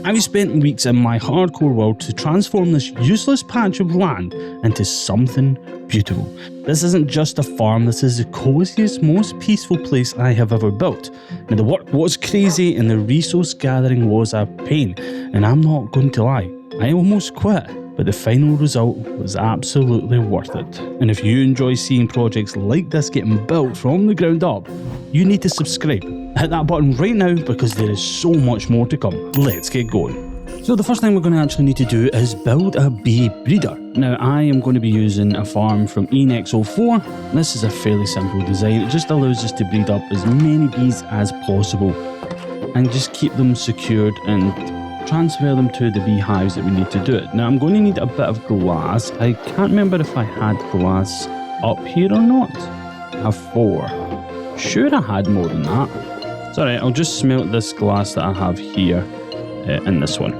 I've spent weeks in my hardcore world to transform this useless patch of land into something beautiful. This isn't just a farm, this is the coziest, most peaceful place I have ever built. Now the work was crazy and the resource gathering was a pain, and I'm not going to lie, I almost quit. But the final result was absolutely worth it. And if you enjoy seeing projects like this getting built from the ground up, you need to subscribe. Hit that button right now because there is so much more to come. Let's get going. So the first thing we're going to actually need to do is build a bee breeder. Now I am going to be using a farm from Enex04. This is a fairly simple design. It just allows us to breed up as many bees as possible and just keep them secured and transfer them to the beehives that we need to do it. Now I'm going to need a bit of glass. I can't remember if I had glass up here or not. I have 4. Sure I had more than that. It's alright, I'll just smelt this glass that I have here in this one.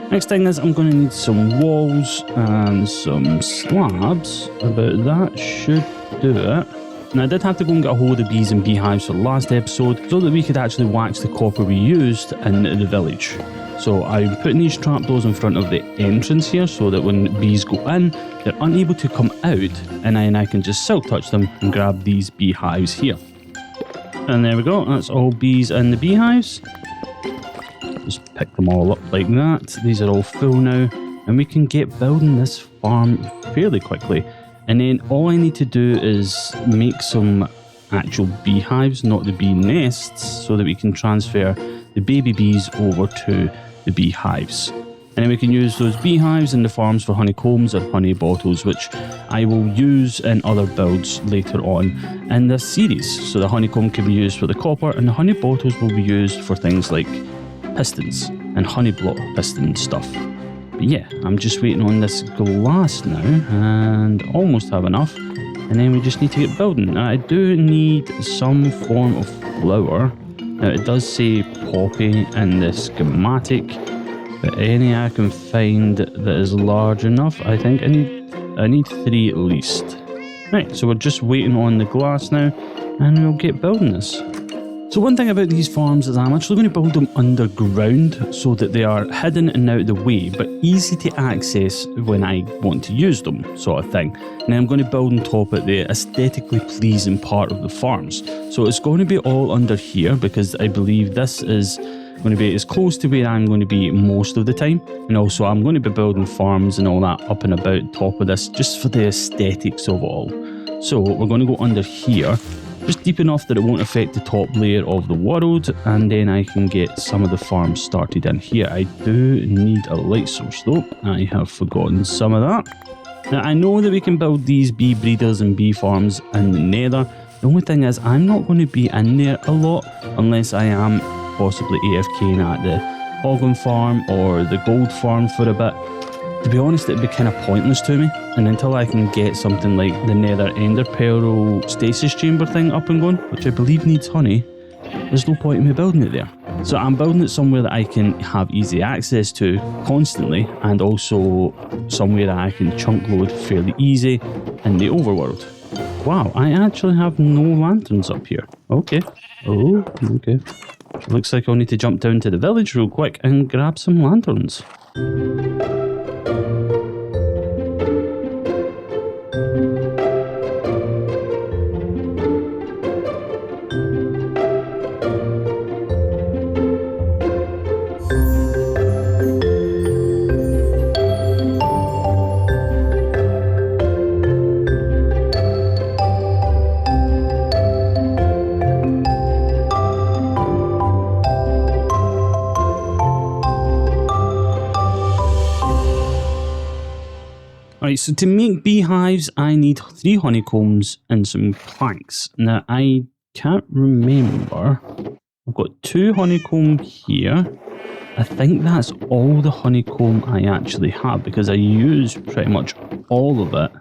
Next thing is I'm going to need some walls and some slabs. About that should do it. And I did have to go and get a hold of bees and beehives for the last episode so that we could actually wax the copper we used in the village. So I'm putting these trapdoors in front of the entrance here so that when bees go in, they're unable to come out, and then I can just silk touch them and grab these beehives here. And there we go, that's all bees in the beehives. Just pick them all up like that. These are all full now, and we can get building this farm fairly quickly. And then all I need to do is make some actual beehives, not the bee nests, so that we can transfer the baby bees over to the beehives. And then we can use those beehives in the farms for honeycombs or honey bottles, which I will use in other builds later on in this series. So the honeycomb can be used for the copper, and the honey bottles will be used for things like pistons and honey block piston stuff. But yeah, I'm just waiting on this glass now and almost have enough. And then we just need to get building. Now I do need some form of flower. Now it does say poppy in the schematic, but any I can find that is large enough, I think I need 3 at least. Right, so we're just waiting on the glass now, and we'll get building this. So one thing about these farms is I'm actually going to build them underground so that they are hidden and out of the way, but easy to access when I want to use them, sort of thing. And I'm going to build on top at the aesthetically pleasing part of the farms. So it's going to be all under here because I believe this is going to be as close to where I'm going to be most of the time. And also I'm going to be building farms and all that up and about top of this just for the aesthetics of it all. So we're going to go under here, just deep enough that it won't affect the top layer of the world, and then I can get some of the farms started in here. I do need a light source though. I have forgotten some of that. Now I know that we can build these bee breeders and bee farms in the nether. The only thing is I'm not going to be in there a lot unless I am possibly AFKing at the organ farm or the gold farm for a bit. To be honest, it'd be kind of pointless to me, and until I can get something like the nether ender pearl stasis chamber thing up and going, which I believe needs honey, there's no point in me building it there. So I'm building it somewhere that I can have easy access to constantly, and also somewhere that I can chunk load fairly easy in the overworld. Wow, I actually have no lanterns up here. Okay. Oh, okay. Looks like I'll need to jump down to the village real quick and grab some lanterns. Right, so to make beehives, I need 3 honeycombs and some planks. Now, I can't remember. I've got 2 honeycomb here. I think that's all the honeycomb I actually have because I used pretty much all of it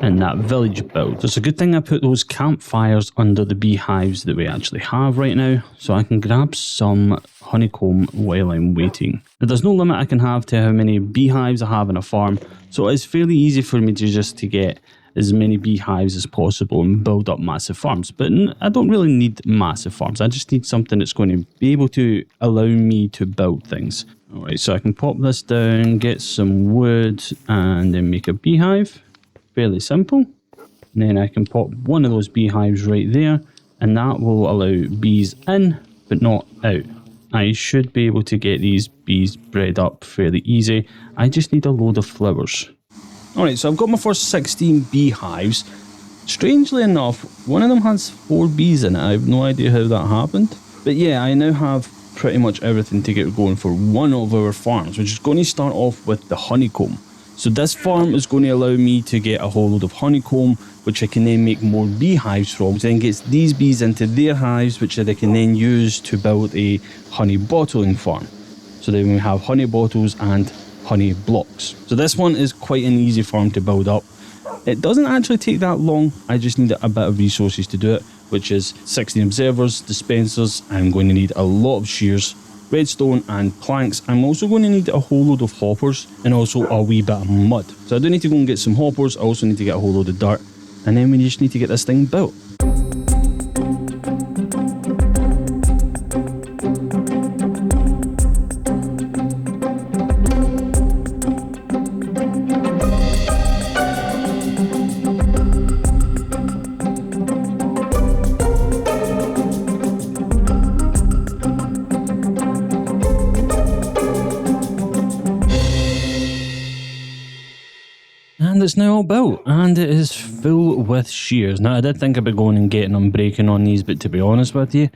in that village build. So it's a good thing I put those campfires under the beehives that we actually have right now, so I can grab some honeycomb while I'm waiting. Now, there's no limit I can have to how many beehives I have in a farm, so it's fairly easy for me to get as many beehives as possible and build up massive farms. But I don't really need massive farms. I just need something that's going to be able to allow me to build things. Alright, so I can pop this down, get some wood, and then make a beehive. Fairly simple. And then I can pop one of those beehives right there, and that will allow bees in, but not out. I should be able to get these bees bred up fairly easy. I just need a load of flowers. Alright, so I've got my first 16 beehives. Strangely enough, one of them has 4 bees in it. I have no idea how that happened. But yeah, I now have pretty much everything to get going for one of our farms, which is going to start off with the honeycomb. So this farm is going to allow me to get a whole load of honeycomb, which I can then make more beehives from, which then gets these bees into their hives, which I can then use to build a honey bottling farm. So then we have honey bottles and honey blocks. So this one is quite an easy farm to build up. It doesn't actually take that long. I just need a bit of resources to do it, which is 16 observers, dispensers. I'm going to need a lot of shears, redstone and planks. I'm also going to need a whole load of hoppers and also a wee bit of mud. So I do need to go and get some hoppers. I also need to get a whole load of dirt, and then we just need to get this thing built. And it's now all built, and it is full with shears. Now I did think about going and getting them breaking on these, but to be honest with you,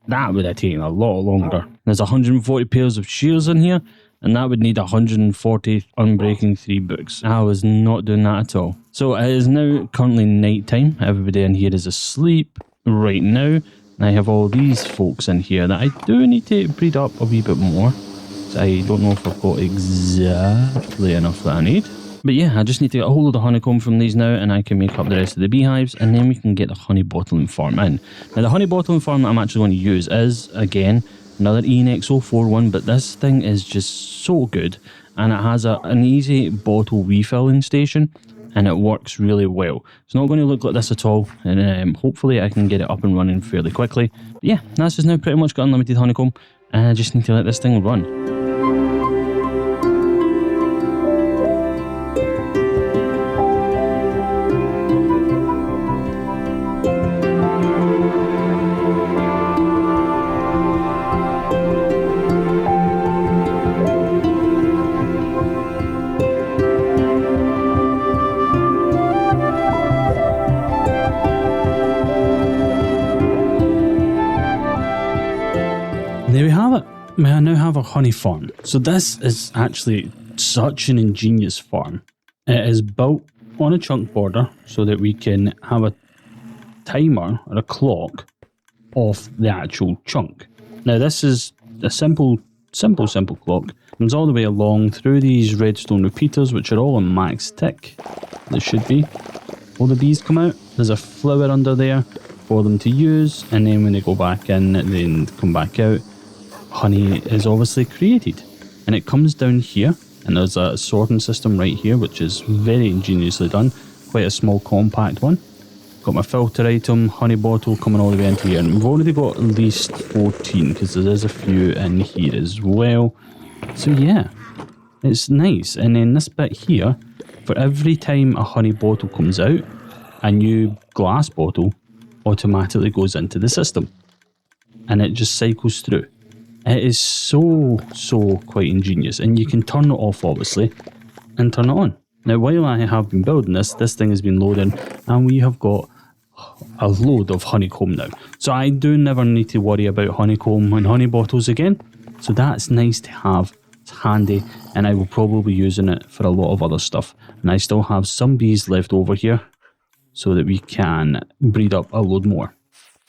that would have taken a lot longer. There's 140 pairs of shears in here, and that would need 140 unbreaking 3 books. I was not doing that at all. So it is now currently night time. Everybody in here is asleep right now, and I have all these folks in here that I do need to breed up a wee bit more. So I don't know if I've got exactly enough that I need. But yeah, I just need to get a whole load of honeycomb from these now, and I can make up the rest of the beehives, and then we can get the honey bottling farm in. Now the honey bottling farm that I'm actually going to use is, again, another ENXO4 one, but this thing is just so good, and it has an easy bottle refilling station, and it works really well. It's not going to look like this at all, and hopefully I can get it up and running fairly quickly. But yeah, that's just now pretty much got unlimited honeycomb, and I just need to let this thing run. There we have it. I now have a honey farm. So this is actually such an ingenious farm. It is built on a chunk border so that we can have a timer or a clock off the actual chunk. Now this is a simple clock. It comes all the way along through these redstone repeaters, which are all on max tick. There should be. All the bees come out. There's a flower under there for them to use, and then when they go back in, then come back out, honey is obviously created. And it comes down here, and there's a sorting system right here, which is very ingeniously done. Quite a small compact one. Got my filter item, honey bottle coming all the way into here, and we've already got at least 14 because there is a few in here as well. So yeah, it's nice. And then this bit here, for every time a honey bottle comes out, a new glass bottle automatically goes into the system, and it just cycles through. It is so quite ingenious, and you can turn it off obviously and turn it on. Now while I have been building this thing has been loading, and we have got a load of honeycomb now. So I do never need to worry about honeycomb and honey bottles again. So that's nice to have. It's handy, and I will probably be using it for a lot of other stuff. And I still have some bees left over here so that we can breed up a load more.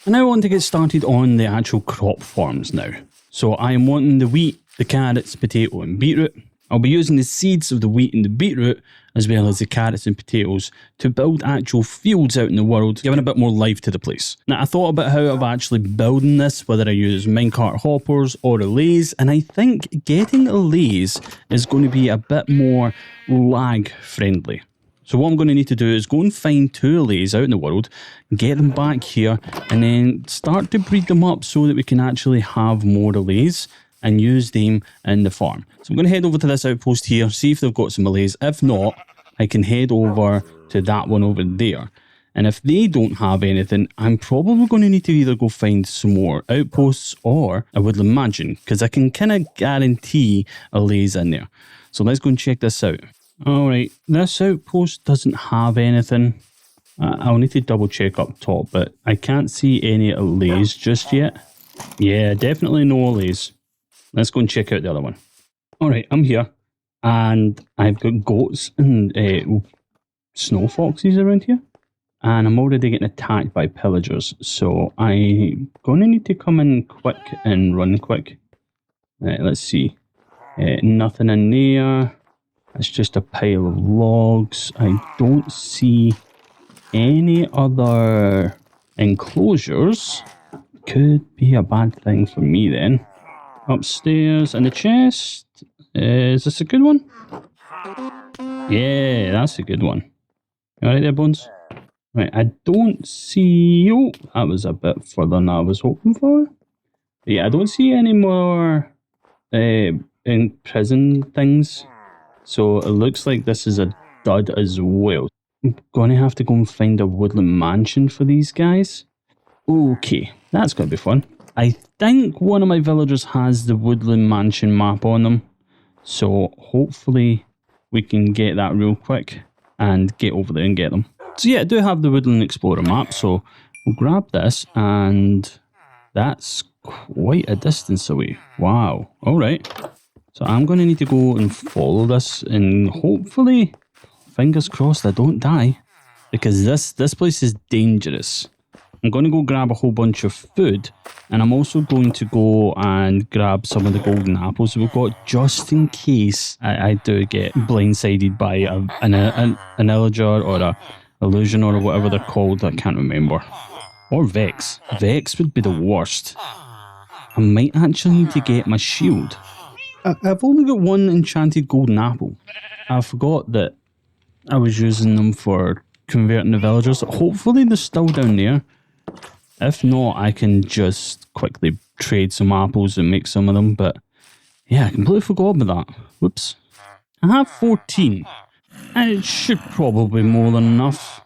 I now want to get started on the actual crop farms now. So I am wanting the wheat, the carrots, potato and beetroot. I'll be using the seeds of the wheat and the beetroot, as well as the carrots and potatoes, to build actual fields out in the world, giving a bit more life to the place. Now I thought about how I'm actually building this, whether I use minecart hoppers or relays, and I think getting relays is going to be a bit more lag friendly. So what I'm going to need to do is go and find 2 relays out in the world, get them back here, and then start to breed them up so that we can actually have more relays. and use them in the farm. So I'm going to head over to this outpost here, see if they've got some malays. If not, I can head over to that one over there. And if they don't have anything, I'm probably going to need to either go find some more outposts or a woodland mansion, because I can kind of guarantee a lays in there. So let's go and check this out. All right, this outpost doesn't have anything. I'll need to double check up top, but I can't see any lays just yet. Yeah, definitely no lays. Let's go and check out the other one. All right, I'm here, and I've got goats and snow foxes around here. And I'm already getting attacked by pillagers, so I'm going to need to come in quick and run quick. Let's see. Nothing in there. It's just a pile of logs. I don't see any other enclosures. Could be a bad thing for me then. Upstairs in the chest. Is this a good one? Yeah, that's a good one. You alright there, Bones? Right, I don't see... Oh, that was a bit further than I was hoping for. Yeah, I don't see any more in prison things. So it looks like this is a dud as well. I'm going to have to go and find a woodland mansion for these guys. Okay, that's going to be fun. I think one of my villagers has the woodland mansion map on them. So hopefully we can get that real quick and get over there and get them. So yeah, I do have the Woodland Explorer map, so we'll grab this, and that's quite a distance away. Wow, alright. So I'm going to need to go and follow this, and hopefully, fingers crossed I don't die, because this place is dangerous. I'm going to go grab a whole bunch of food, and I'm also going to go and grab some of the golden apples we've got, just in case I do get blindsided by an illager or a illusion or whatever they're called. I can't remember. Or Vex. Vex would be the worst. I might actually need to get my shield. I've only got one enchanted golden apple. I forgot that I was using them for converting the villagers. Hopefully they're still down there. If not, I can just quickly trade some apples and make some of them. But yeah, I completely forgot about that. Whoops. I have 14. And it should probably be more than enough.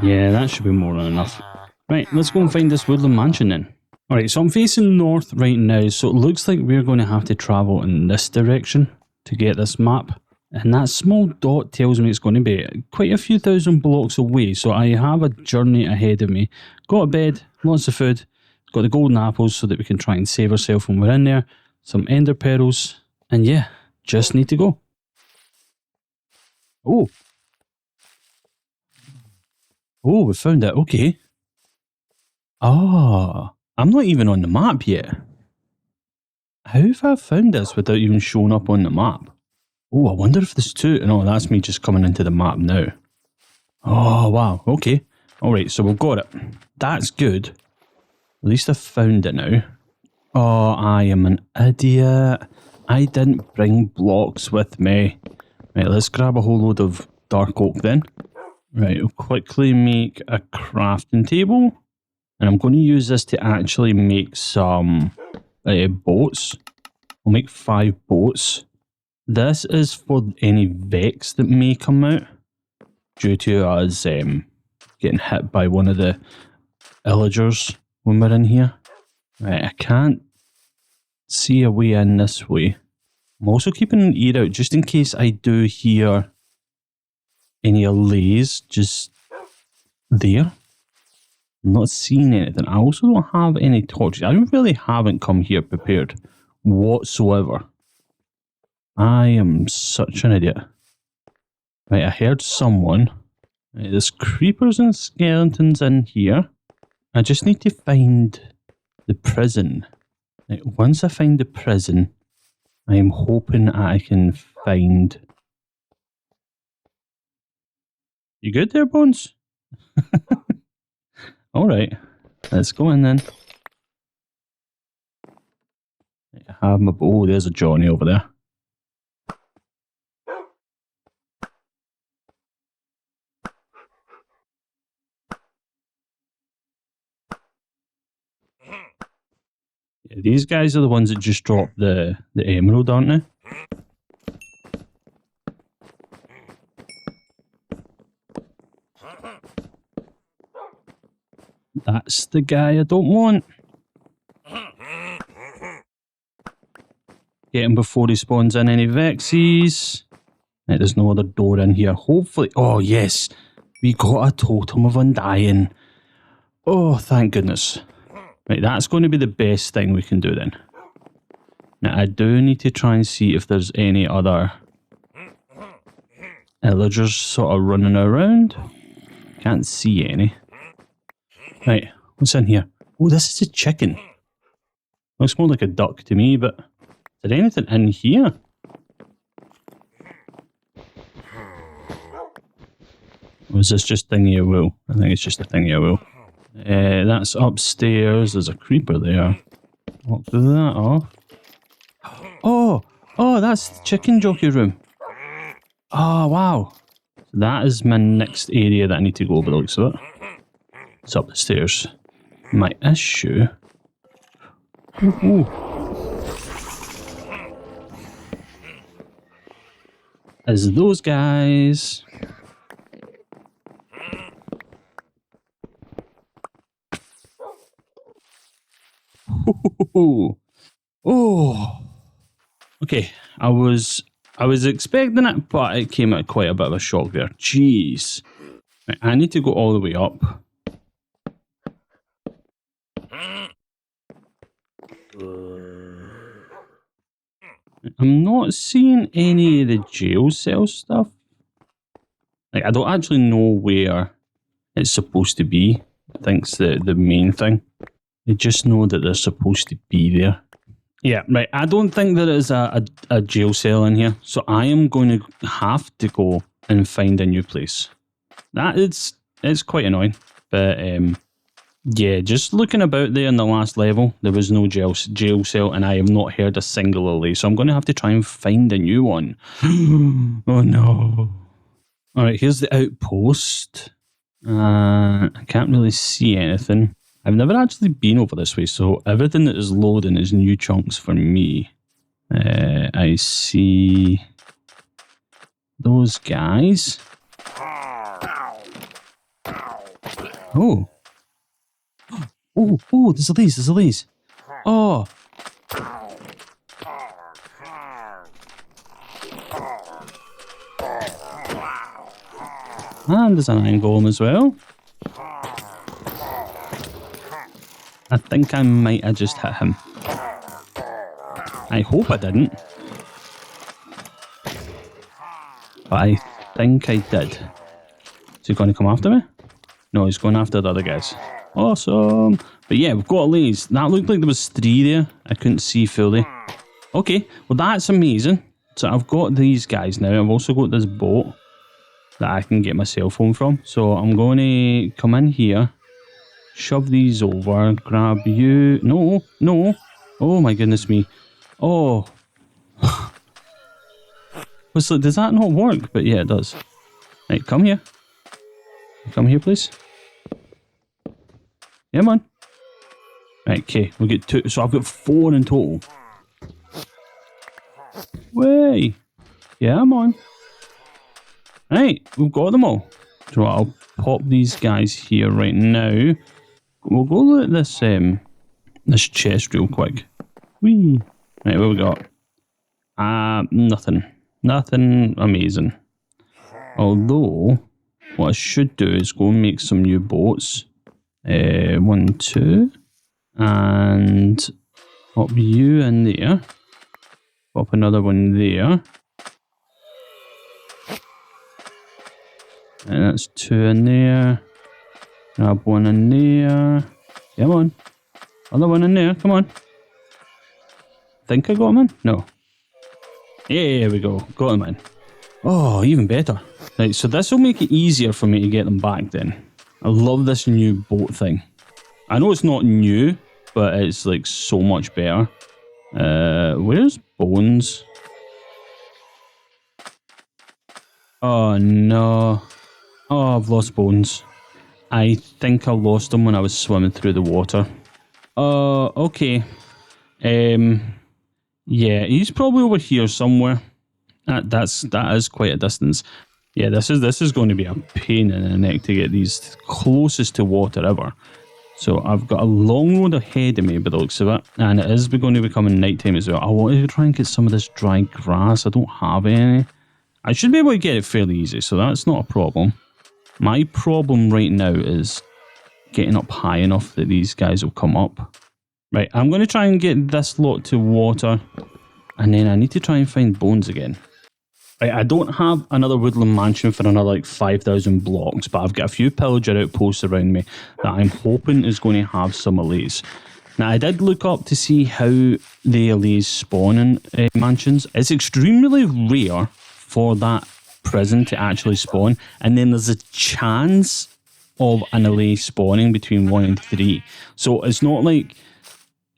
Yeah, that should be more than enough. Right, let's go and find this woodland mansion then. Alright, so I'm facing north right now, so it looks like we're going to have to travel in this direction to get this map. And that small dot tells me it's going to be quite a few thousand blocks away, so I have a journey ahead of me. Got a bed, lots of food, got the golden apples so that we can try and save ourselves when we're in there, some ender pearls, and yeah, just need to go. Oh, we found it. Okay. Ah, I'm not even on the map yet. How have I found this without even showing up on the map? Oh, I wonder if there's two. No, that's me just coming into the map now. Oh, wow. Okay. All right, so we've got it. That's good. At least I've found it now. Oh, I am an idiot. I didn't bring blocks with me. Right, let's grab a whole load of dark oak then. Right, I'll quickly make a crafting table. And I'm going to use this to actually make some boats. I'll make 5 boats. This is for any Vex that may come out due to us getting hit by one of the illagers when we're in here. Right, I can't see a way in this way. I'm also keeping an ear out just in case I do hear any allays just there. I'm not seeing anything. I also don't have any torches. I really haven't come here prepared whatsoever. I am such an idiot. Right, I heard someone. Right, there's creepers and skeletons in here. I just need to find the prison. Right, once I find the prison, I am hoping I can find... You good there, Bones? Alright, let's go in then. I have my... Oh, there's a Johnny over there. These guys are the ones that just dropped the emerald, aren't they? That's the guy I don't want. Get him before he spawns in any Vexies. Right, there's no other door in here. Hopefully. Oh, yes. We got a totem of undying. Oh, thank goodness. Right, that's going to be the best thing we can do then. Now, I do need to try and see if there's any other villagers sort of running around. Can't see any. Right, what's in here? Oh, this is a chicken. Looks more like a duck to me, but is there anything in here? Or is this just thingy of wool? I think it's just a thingy of wool. That's upstairs. There's a creeper there. Lock that off. Oh, that's the chicken jockey room. Oh, wow. That is my next area that I need to go by the looks of it. It's up the stairs. My issue... Ooh. Is those guys... Oh. Okay, I was expecting it, but it came at quite a bit of a shock there. Jeez. Right, I need to go all the way up. I'm not seeing any of the jail cell stuff. Like, I don't actually know where it's supposed to be. I think's the main thing. I just know that they're supposed to be there. Yeah, right. I don't think there is a jail cell in here, so I am going to have to go and find a new place. It's quite annoying, but yeah, just looking about there in the last level, there was no jail cell, and I have not heard a singularly, so I'm going to have to try and find a new one. Oh no. Alright, here's the outpost. I can't really see anything. I've never actually been over this way, so everything that is loading is new chunks for me. I see those guys. Oh. Oh, there's a lease. Oh. And there's an iron golem as well. I think I might have just hit him. I hope I didn't. But I think I did. Is he going to come after me? No, he's going after the other guys. Awesome. But yeah, we've got a lace. That looked like there was 3 there. I couldn't see fully. Okay, well that's amazing. So I've got these guys now. I've also got this boat that I can get my cell phone from. So I'm going to come in here. Shove these over, grab you. No. Oh my goodness me. Oh. So does that not work? But yeah, it does. Right, come here. Come here, please. Yeah, man. Right, okay, we'll get 2. So I've got 4 in total. Way. Yeah, I'm on. Right, we've got them all. So I'll pop these guys here right now. We'll go look at this chest real quick. Whee. Right, what we got? Nothing. Nothing amazing. Although, what I should do is go and make some new boats. 1, 2. And pop you in there. Pop another one there. And that's 2 in there. Grab 1 in there. Come on. Other one in there. Come on. Think I got him in? No. There we go. Got him in. Oh, even better. Right, so this will make it easier for me to get them back then. I love this new boat thing. I know it's not new, but it's like so much better. Where's Bones? Oh no. Oh, I've lost Bones. I think I lost him when I was swimming through the water. Okay. Yeah, he's probably over here somewhere. That is quite a distance. Yeah, this is going to be a pain in the neck to get these closest to water ever. So I've got a long road ahead of me by the looks of it, and it is going to be becoming nighttime as well. I wanted to try and get some of this dry grass. I don't have any. I should be able to get it fairly easy, so that's not a problem. My problem right now is getting up high enough that these guys will come up. Right, I'm going to try and get this lot to water, and then I need to try and find bones again. Right, I don't have another woodland mansion for another like 5,000 blocks, but I've got a few pillager outposts around me that I'm hoping is going to have some allays. Now, I did look up to see how the allays spawn in mansions. It's extremely rare for that prison to actually spawn, and then there's a chance of an allay spawning between 1 and 3. So it's not like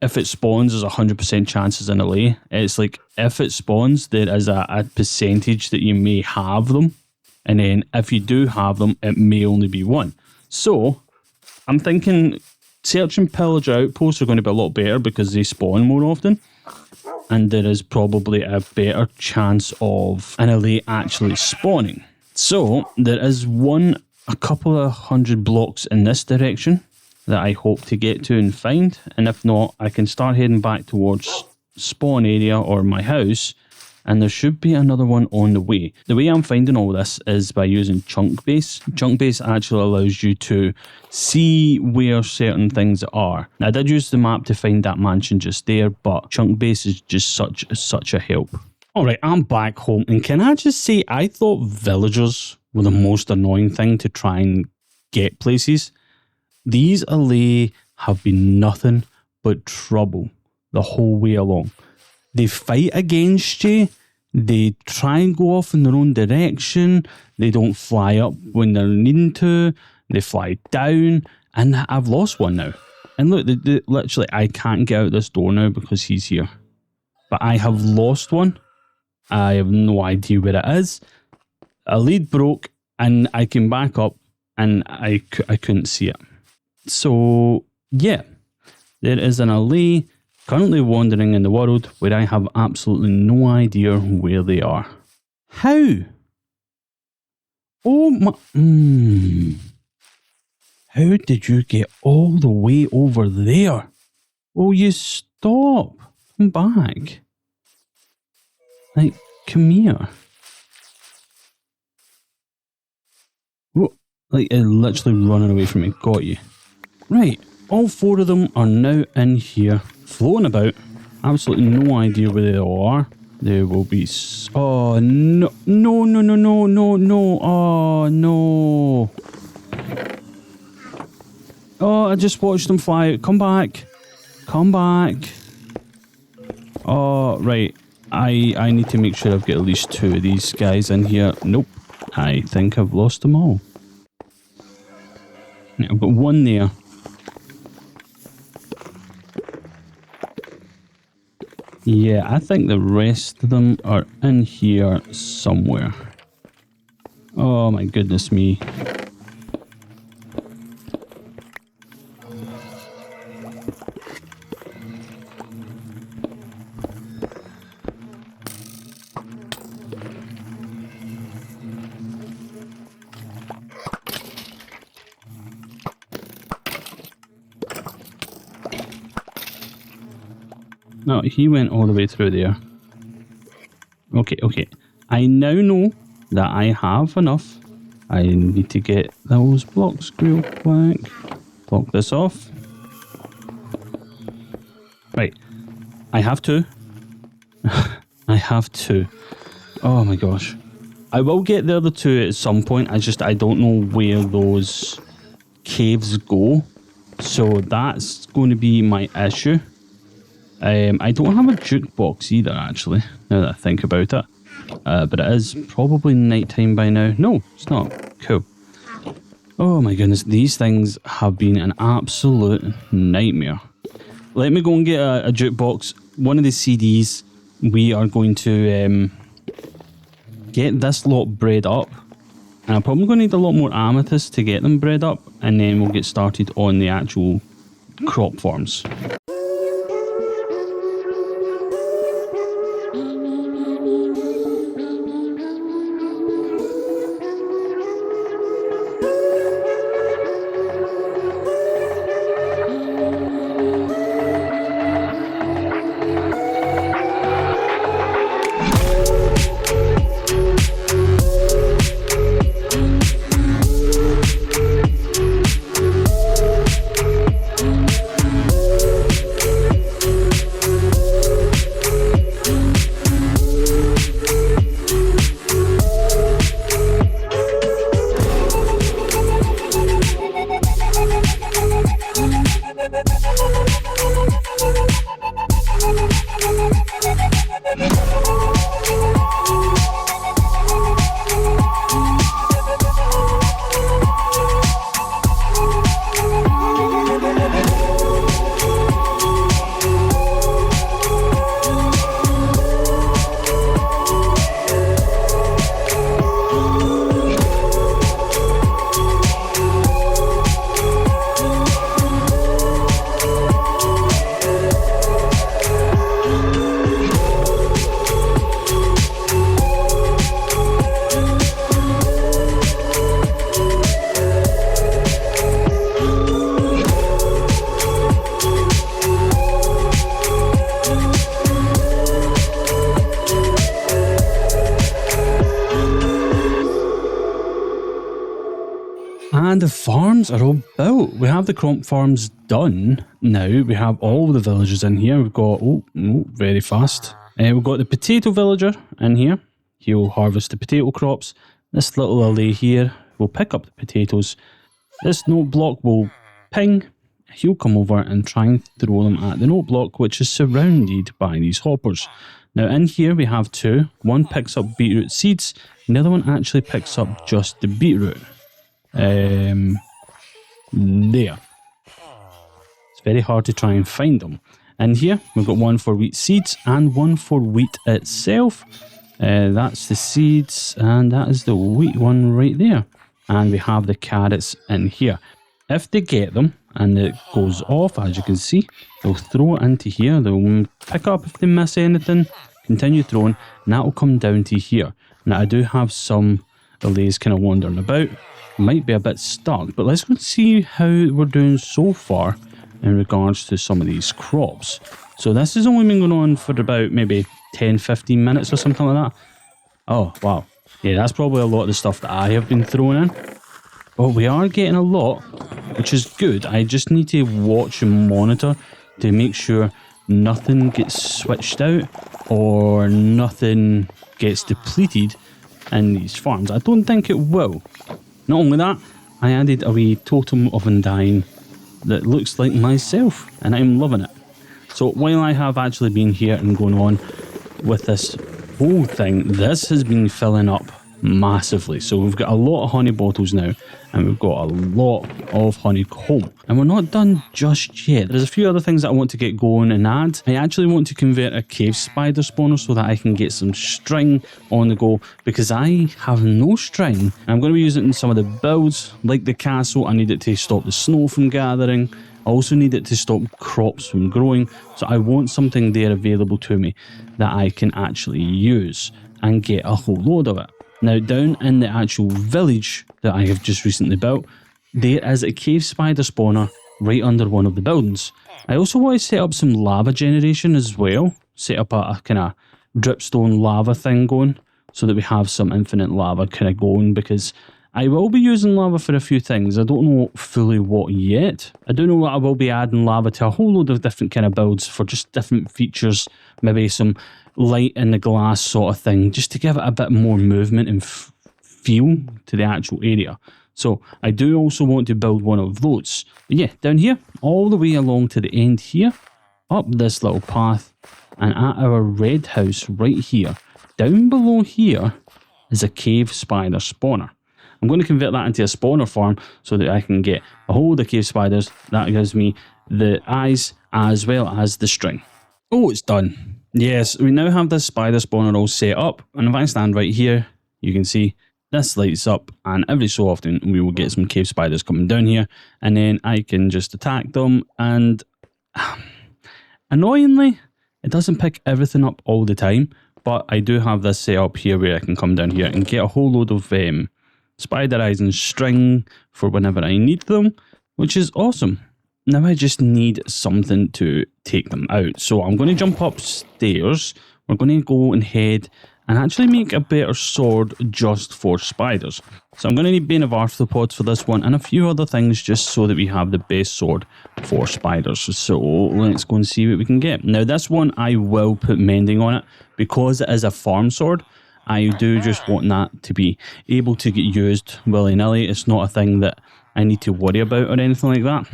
if it spawns, there's 100% chances in allay. It's like if it spawns, there is a percentage that you may have them, and then if you do have them, it may only be 1. So I'm thinking search and pillager outposts are going to be a lot better because they spawn more often, and there is probably a better chance of an allay actually spawning. So there is a couple of 100 blocks in this direction that I hope to get to and find, and if not, I can start heading back towards spawn area or my house, and there should be another one on the way. The way I'm finding all this is by using chunk base. Chunk base actually allows you to see where certain things are. Now, I did use the map to find that mansion just there, but chunk base is just such a help. Alright, I'm back home, and can I just say, I thought villagers were the most annoying thing to try and get places. These allay have been nothing but trouble the whole way along. They fight against you. They try and go off in their own direction. They don't fly up when they're needing to. They fly down. And I've lost one now. And look, literally, I can't get out this door now because he's here. But I have lost one. I have no idea where it is. A lead broke and I came back up and I couldn't see it. So, yeah, there is an allay currently wandering in the world where I have absolutely no idea where they are. How? Oh my... How did you get all the way over there? Will you stop? Come back. Like, come here. Whoa. Like, it's literally running away from me. Got you. Right, all 4 of them are now in here, floating about. Absolutely no idea where they all are. There will be... Oh, no. No, no, no, no, no, no. Oh, no. Oh, I just watched them fly out. Come back. Come back. Oh, right. I need to make sure I've got at least 2 of these guys in here. Nope. I think I've lost them all. Yeah, I've got 1 there. Yeah, I think the rest of them are in here somewhere. Oh my goodness me. No, he went all the way through there. Okay. I now know that I have enough. I need to get those blocks real quick. Block this off. Right. I have 2. I have 2. Oh my gosh. I will get the other 2 at some point. I don't know where those caves go. So that's going to be my issue. I don't have a jukebox either, actually, now that I think about it. But it is probably nighttime by now. No, it's not. Cool. Oh my goodness, these things have been an absolute nightmare. Let me go and get a jukebox. One of the CDs, we are going to get this lot bred up. And I'm probably going to need a lot more amethyst to get them bred up. And then we'll get started on the actual crop farms. And the farms are all built. We have the crop farms done now. We have all the villagers in here. We've got, very fast. We've got the potato villager in here. He'll harvest the potato crops. This little alley here will pick up the potatoes. This note block will ping. He'll come over and try and throw them at the note block, which is surrounded by these hoppers. Now in here we have two. One picks up beetroot seeds, and the other one actually picks up just the beetroot. There. It's very hard to try and find them. In here we've got one for wheat seeds and one for wheat itself. That's the seeds and that is the wheat one right there. And we have the carrots in here. If they get them and it goes off, as you can see, they'll throw it into here. They'll pick up if they miss anything, continue throwing, and that will come down to here. Now I do have some delays kind of wandering about. Might be a bit stuck, but let's go and see how we're doing so far in regards to some of these crops. So this has only been going on for about maybe 10-15 minutes or something like that. Oh wow, yeah, that's probably a lot of the stuff that I have been throwing in. But we are getting a lot, which is good. I just need to watch and monitor to make sure nothing gets switched out or nothing gets depleted in these farms. I don't think it will. Not only that, I added a wee totem of undying that looks like myself, and I'm loving it. So while I have actually been here and going on with this whole thing, this has been filling up massively. So we've got a lot of honey bottles now, and we've got a lot of honeycomb, and we're not done just yet. There's a few other things that I want to get going and add. I actually want to convert a cave spider spawner so that I can get some string on the go, because I have no string. I'm going to be using it in some of the builds, like the castle. I need it to stop the snow from gathering. I also need it to stop crops from growing, so I want something there available to me that I can actually use and get a whole load of it. Now down in the actual village that I have just recently built, there is a cave spider spawner right under one of the buildings. I also want to set up some lava generation as well, set up a kind of dripstone lava thing going so that we have some infinite lava kind of going, because I will be using lava for a few things. I don't know fully what yet. I do know that I will be adding lava to a whole load of different kind of builds for just different features, maybe some light in the glass sort of thing, just to give it a bit more movement and feel to the actual area. So I do also want to build one of those. But yeah, down here, all the way along to the end here, up this little path, and at our red house right here, down below here is a cave spider spawner. I'm going to convert that into a spawner farm so that I can get a whole load of cave spiders. That gives me the eyes as well as the string. Oh, it's done. Yes, we now have this spider spawner all set up, and if I stand right here, you can see this lights up, and every so often we will get some cave spiders coming down here, and then I can just attack them, and annoyingly, it doesn't pick everything up all the time, but I do have this set up here where I can come down here and get a whole load of spider eyes and string for whenever I need them, which is awesome. Now I just need something to take them out. So I'm going to jump upstairs. We're going to go and head and actually make a better sword just for spiders. So I'm going to need bane of arthropods for this one and a few other things just so that we have the best sword for spiders. So let's go and see what we can get. Now this one I will put mending on it because it is a farm sword. I do just want that to be able to get used willy-nilly. It's not a thing that I need to worry about or anything like that.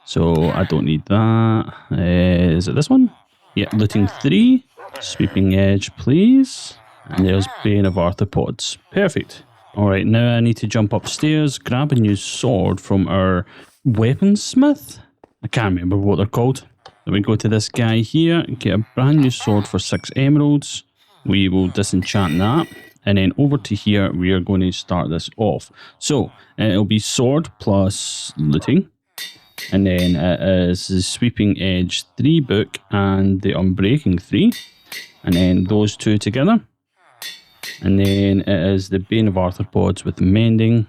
So I don't need that. Is it this one? Yeah, looting 3. Sweeping edge, please. And there's bane of arthropods. Perfect. Alright, now I need to jump upstairs, grab a new sword from our weaponsmith. I can't remember what they're called. Then we go to this guy here, get a brand new sword for 6 emeralds. We will disenchant that. And then over to here, we are going to start this off. So, it'll be sword plus looting. And then it is the sweeping edge 3 book and the unbreaking 3. And then those two together. And then it is the bane of arthropods with the mending.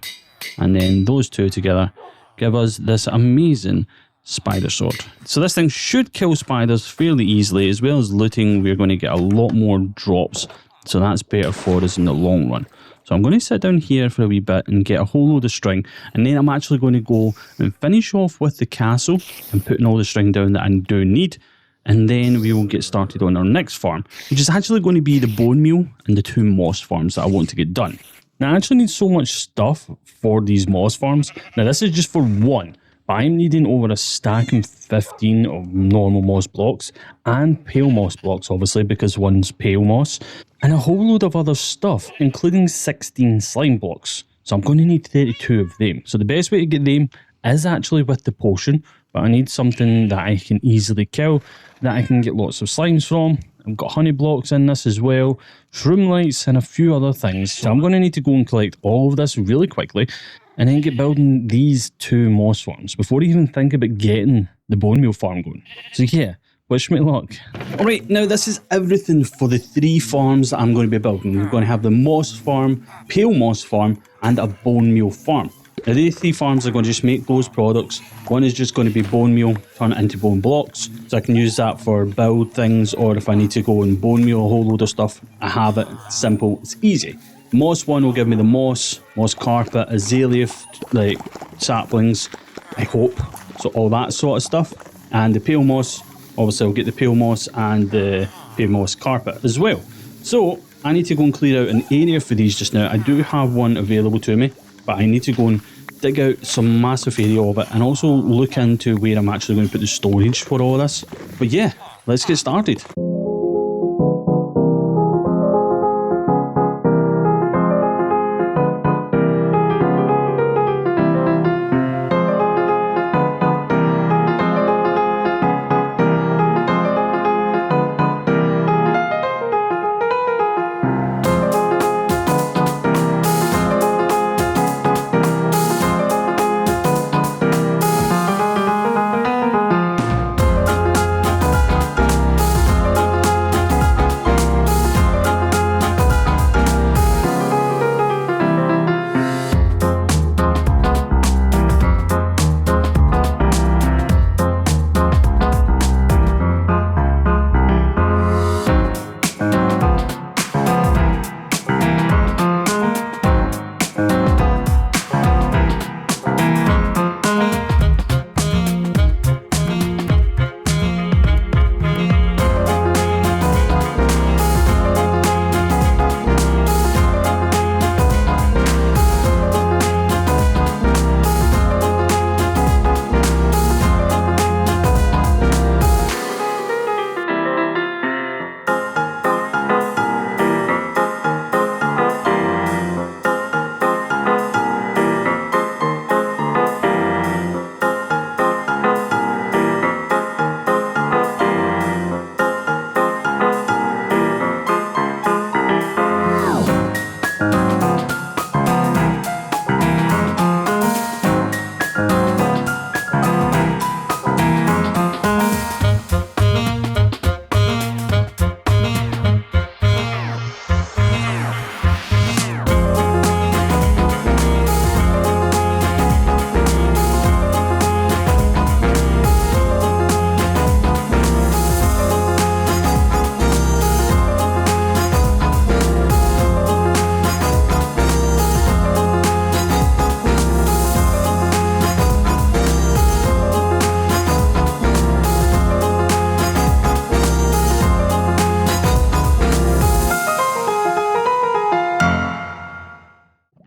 And then those two together give us this amazing spider sword. So this thing should kill spiders fairly easily, as well as looting. We're going to get a lot more drops So that's better for us in the long run. So I'm going to sit down here for a wee bit and get a whole load of string, and then I'm actually going to go and finish off with the castle and putting all the string down that I do need, and then we will get started on our next farm, which is actually going to be the bone meal and the 2 moss farms that I want to get done. Now I actually need so much stuff for these moss farms. Now this is just for one, but I'm needing over a stack and 15 of normal moss blocks and pale moss blocks, obviously, because one's pale moss, and a whole load of other stuff, including 16 slime blocks. So I'm going to need 32 of them. So the best way to get them is actually with the potion, but I need something that I can easily kill, that I can get lots of slimes from. I've got honey blocks in this as well, shroom lights, and a few other things. So I'm going to need to go and collect all of this really quickly, and then get building these 2 moss farms before I even think about getting the bone meal farm going. So yeah, wish me luck. Alright, now this is everything for the 3 farms that I'm going to be building. We're going to have the moss farm, pale moss farm, and a bone meal farm. Now these 3 farms are going to just make those products. One is just going to be bone meal, turn it into bone blocks, so I can use that for build things, or if I need to go and bone meal a whole load of stuff, I have it. It's simple, it's easy. Moss one will give me the moss carpet, azalea, like saplings, I hope. So all that sort of stuff. And the pale moss, obviously I'll get the pale moss and the pale moss carpet as well. So I need to go and clear out an area for these just now. I do have one available to me, but I need to go and dig out some massive area of it and also look into where I'm actually going to put the storage for all this. But yeah, let's get started.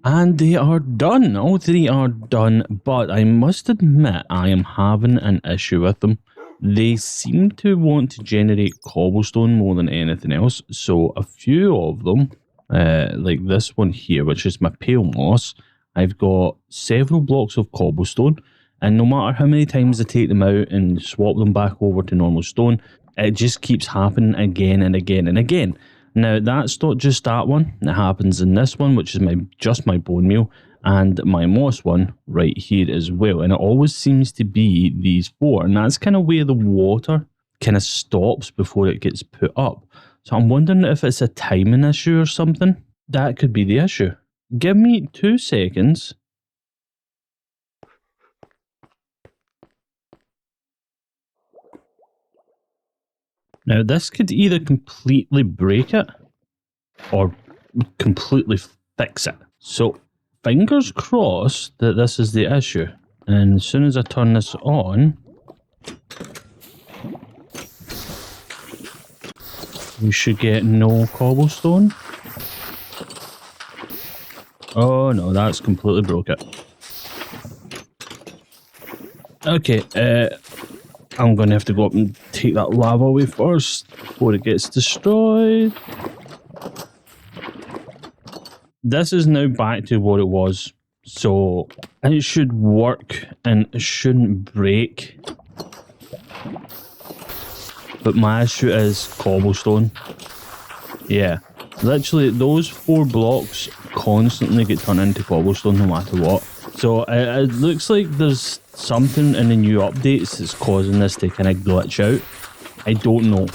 And they are done. All 3 are done, but I must admit I am having an issue with them. They seem to want to generate cobblestone more than anything else. So a few of them, like this one here, which is my pale moss, I've got several blocks of cobblestone, and no matter how many times I take them out and swap them back over to normal stone, it just keeps happening again and again and again. Now that's not just that one, it happens in this one, which is just my bone meal, and my moss one right here as well, and it always seems to be these 4, and that's kind of where the water kind of stops before it gets put up. So I'm wondering if it's a timing issue or something. That could be the issue. Give me 2 seconds. Now this could either completely break it, or completely fix it. So fingers crossed that this is the issue. And as soon as I turn this on, we should get no cobblestone. Oh no, that's completely broke it. Okay, I'm going to have to go up and take that lava away first before it gets destroyed. This is now back to what it was, so it should work and it shouldn't break. But my issue is cobblestone. Yeah, literally those 4 blocks constantly get turned into cobblestone no matter what. So it looks like there's something in the new updates that's causing this to kind of glitch out. I don't know.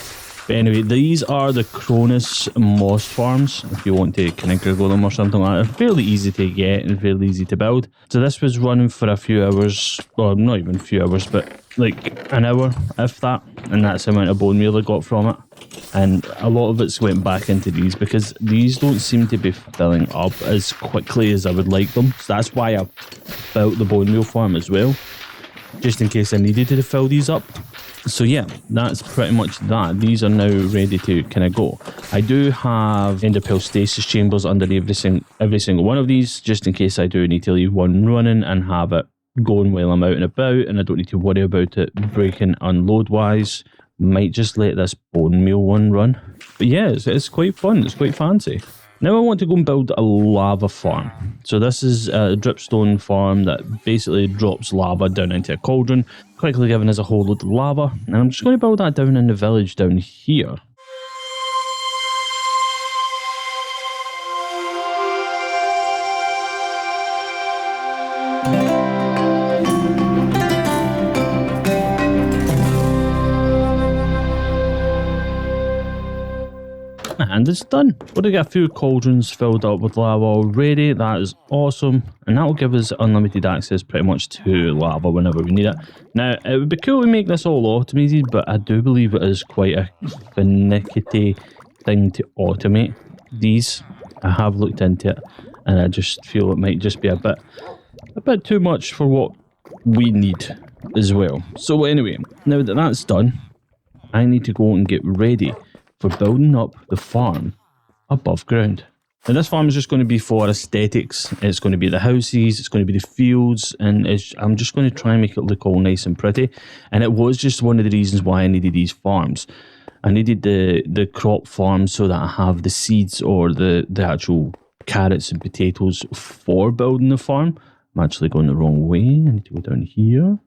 But anyway, these are the Cronus moss farms, if you want to kind of Google them or something like that. They're fairly easy to get and fairly easy to build. So this was running for a few hours, or not even a few hours, but like an hour, if that. And that's the amount of bone meal I got from it. And a lot of it's went back into these because these don't seem to be filling up as quickly as I would like them. So that's why I built the bone meal farm as well, just in case I needed to fill these up. So yeah, that's pretty much that. These are now ready to kind of go. I do have enderpearl stasis chambers under every single one of these, just in case I do need to leave one running and have it going while I'm out and about, and I don't need to worry about it breaking unload wise. Might just let this bone meal one run. But yeah, it's quite fun. It's quite fancy. Now I want to go and build a lava farm. So this is a dripstone farm that basically drops lava down into a cauldron, quickly giving us a whole load of lava. And I'm just going to build that down in the village down here. And it's done. We've got a few cauldrons filled up with lava already. That is awesome. And that will give us unlimited access pretty much to lava whenever we need it. Now, it would be cool to make this all automated, but I do believe it is quite a finicky thing to automate. These, I have looked into it, and I just feel it might just be a bit too much for what we need as well. So anyway, now that that's done, I need to go and get ready for building up the farm above ground. Now this farm is just going to be for aesthetics. It's going to be the houses, it's going to be the fields, and I'm just going to try and make it look all nice and pretty. And it was just one of the reasons why I needed these farms. I needed the crop farm so that I have the seeds or the actual carrots and potatoes for building the farm. I'm actually going the wrong way. I need to go down here.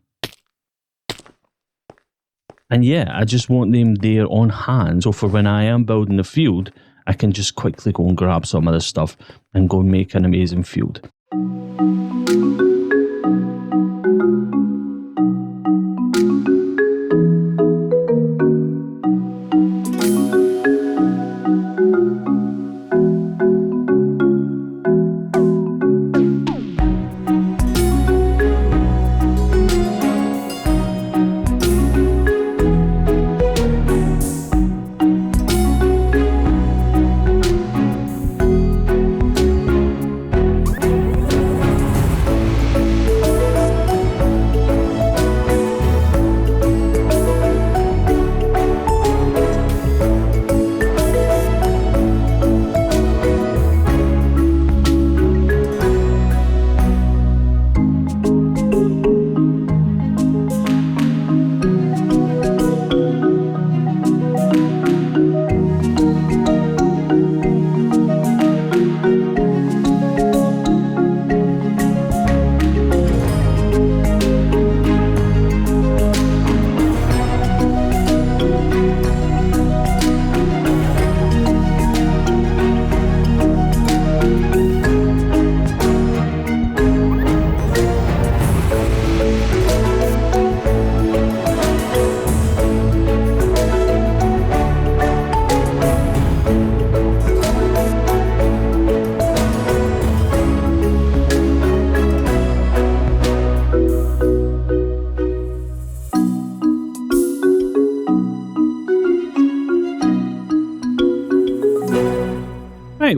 And yeah, I just want them there on hand, so for when I am building the field, I can just quickly go and grab some of this stuff and go and make an amazing field.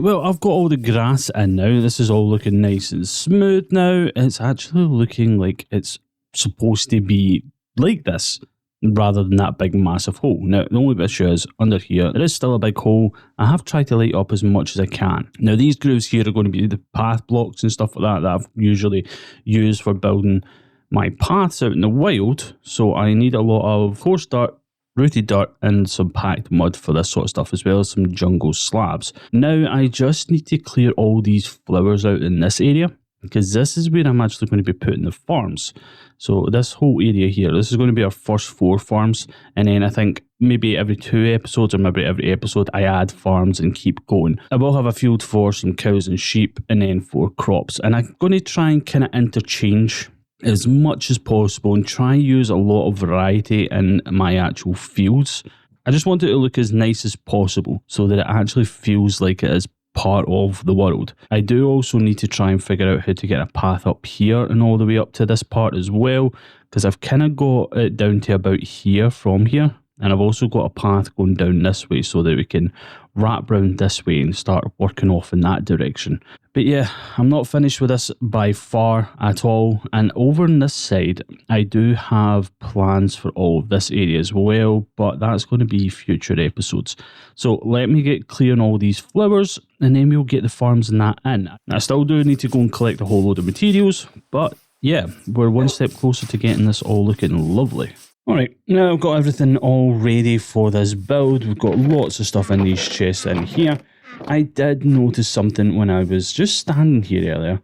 Right, well, I've got all the grass in now. This is all looking nice and smooth now. It's actually looking like it's supposed to be like this, rather than that big massive hole. Now, the only issue is under here, there is still a big hole. I have tried to light up as much as I can. Now, these grooves here are going to be the path blocks and stuff like that I've usually used for building my paths out in the wild. So I need a lot of coarse dirt, rooted dirt, and some packed mud for this sort of stuff, as well as some jungle slabs. Now, I just need to clear all these flowers out in this area, because this is where I'm actually going to be putting the farms. So this whole area here, this is going to be our first 4 farms, and then I think maybe every 2 episodes or maybe every episode I add farms and keep going. I will have a field for some cows and sheep, and then for crops, and I'm going to try and kind of interchange as much as possible and try and use a lot of variety in my actual fields. I just want it to look as nice as possible so that it actually feels like it is part of the world. I do also need to try and figure out how to get a path up here and all the way up to this part as well, because I've kind of got it down to about here from here, and I've also got a path going down this way so that we can wrap round this way and start working off in that direction. But yeah, I'm not finished with this by far at all, and over on this side I do have plans for all of this area as well, but that's going to be future episodes. So let me get clear on all these flowers, and then we'll get the farms and that in. I still do need to go and collect a whole load of materials, but yeah, we're one step closer to getting this all looking lovely. Alright, now I've got everything all ready for this build. We've got lots of stuff in these chests in here. I did notice something when I was just standing here earlier,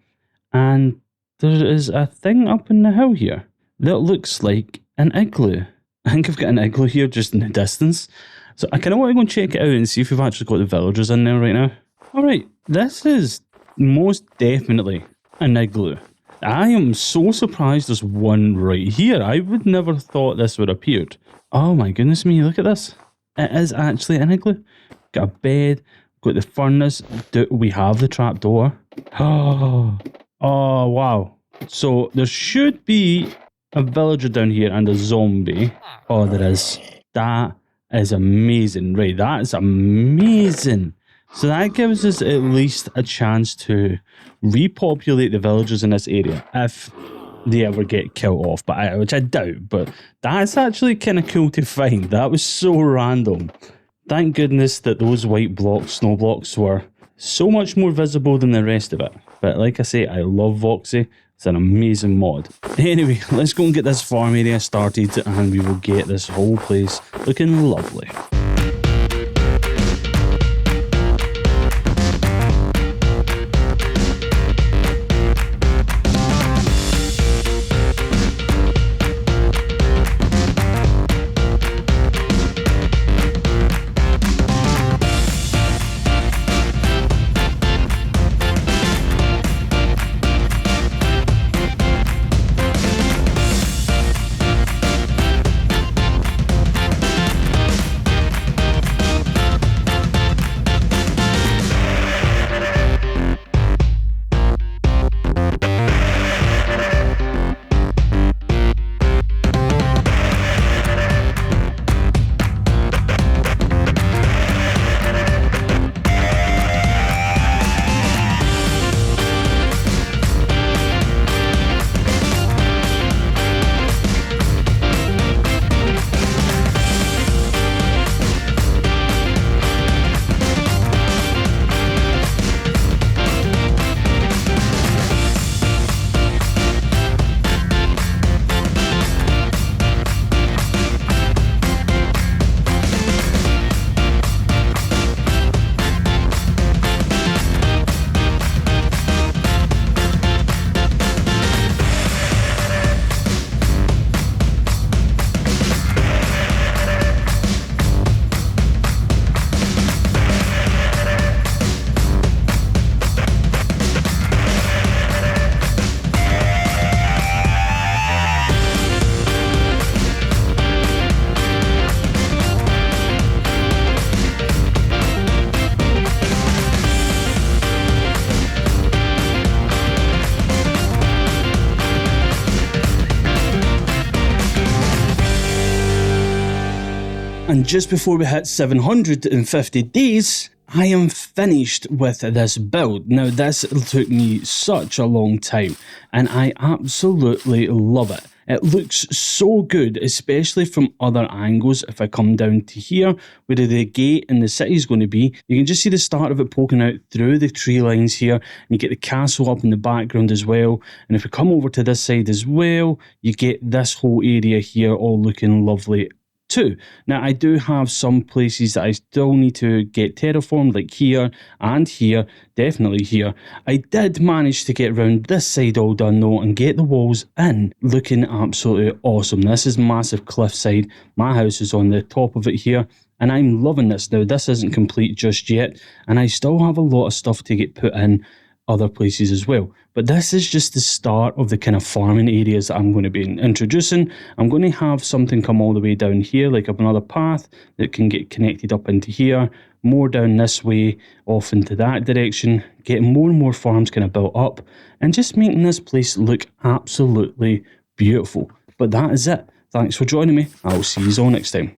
and there is a thing up in the hill here that looks like an igloo. I think I've got an igloo here just in the distance, so I kind of want to go and check it out and see if we've actually got the villagers in there right now. Alright, this is most definitely an igloo. I am so surprised there's one right here. I would never have thought this would have appeared. Oh my goodness me, look at this. It is actually an igloo. Got a bed, got the furnace. Do we have the trapdoor? Oh, wow. So there should be a villager down here and a zombie. Oh, there is. That is amazing. Right, that is amazing. So that gives us at least a chance to repopulate the villagers in this area if they ever get killed off, which I doubt, but that's actually kind of cool to find. That was so random. Thank goodness that those white blocks, snow blocks, were so much more visible than the rest of it. But like I say, I love Voxy. It's an amazing mod. Anyway, let's go and get this farm area started, and we will get this whole place looking lovely. And just before we hit 750 days, I am finished with this build. Now, this took me such a long time, and I absolutely love it. It looks so good, especially from other angles. If I come down to here, where the gate in the city is going to be, you can just see the start of it poking out through the tree lines here, and you get the castle up in the background as well. And if we come over to this side as well, you get this whole area here all looking lovely too. Now, I do have some places that I still need to get terraformed, like here and here, definitely here. I did manage to get around this side all done though and get the walls in, looking absolutely awesome. This is massive cliffside. My house is on the top of it here, and I'm loving this. Now, this isn't complete just yet, and I still have a lot of stuff to get put in other places as well. But this is just the start of the kind of farming areas that I'm going to be introducing. I'm going to have something come all the way down here, like another path that can get connected up into here, more down this way, off into that direction, getting more and more farms kind of built up, and just making this place look absolutely beautiful. But that is it. Thanks for joining me. I'll see you all next time.